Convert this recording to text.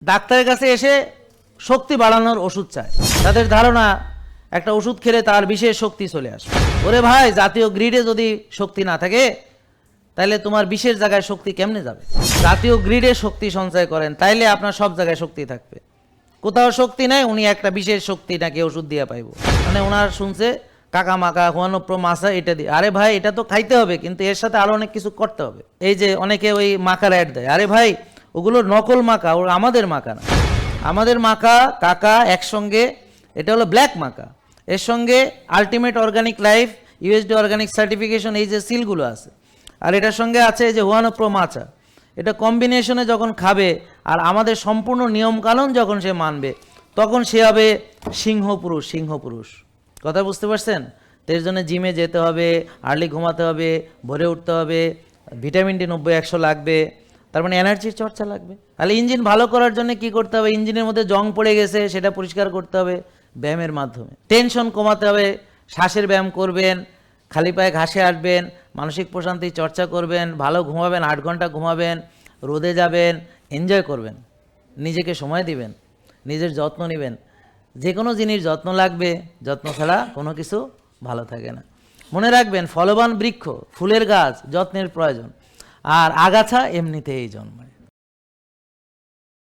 ডাক্তারের কাছে এসে শক্তি বাড়ানোর ওষুধ চায়। তাদের ধারণা একটা ওষুধ খেলে তার বিশেষ শক্তি চলে আসবে। ওরে ভাই, জাতীয় গ্রিডে যদি শক্তি না থাকে তাহলে তোমার বিশেষ জায়গায় শক্তি কেমনে যাবে? জাতীয় গ্রিডে শক্তি সঞ্চয় করেন, তাইলে আপনার সব জায়গায় শক্তি থাকবে। কোথাও শক্তি নাই, উনি একটা বিশেষ শক্তি নাকি ওষুধ দিয়ে পাইব। মানে ওনার শুনছে কাকা মাকা হুয়ানোপ্রো মাসা এটা দিয়ে। আরে ভাই, এটা তো খাইতে হবে, কিন্তু এর সাথে আরো অনেক কিছু করতে হবে। এই যে অনেকে ওই মাকার অ্যাড দেয়, আরে ভাই ওগুলো নকল মাকা, ওর আমাদের মাকা না। আমাদের মাকা কাকা একসঙ্গে, এটা হলো ব্ল্যাক মাকা, এর সঙ্গে ultimate organic life, USD organic certification, এই যে সিলগুলো আছে, আর এটার সঙ্গে আছে এই যে হুয়ানোপ্রো মাচা। এটা কম্বিনেশনে যখন খাবে আর আমাদের সম্পূর্ণ নিয়মকানুন যখন সে মানবে, তখন সে হবে সিংহ পুরুষ। সিংহ পুরুষ, কথা বুঝতে পারছেন? তো এর জন্য জিমে যেতে হবে, আর্লি ঘুমাতে হবে, ভোরে উঠতে হবে, ভিটামিন ডি 90-100 লাগবে, তার মানে এনার্জির চর্চা লাগবে। তাহলে ইঞ্জিন ভালো করার জন্য কি করতে হবে? ইঞ্জিনের মধ্যে জং পড়ে গেছে, সেটা পরিষ্কার করতে হবে ব্যায়ামের মাধ্যমে। টেনশন কমাতে হবে, শ্বাসের ব্যায়াম করবেন, খালি পায়ে ঘাসে আসবেন, মানসিক প্রশান্তি চর্চা করবেন, ভালো ঘুমাবেন, 8 ঘন্টা ঘুমাবেন, রোদে যাবেন, এনজয় করবেন, নিজেকে সময় দিবেন, নিজের যত্ন নেবেন। যে কোনো জিনিস যত্ন লাগবে, যত্ন ছাড়া কোনো কিছু ভালো থাকে না। মনে রাখবেন, ফলবান বৃক্ষ, ফুলের গাছ যত্নের প্রয়োজন, আর আগাছা এমনিতেই জন্মায়।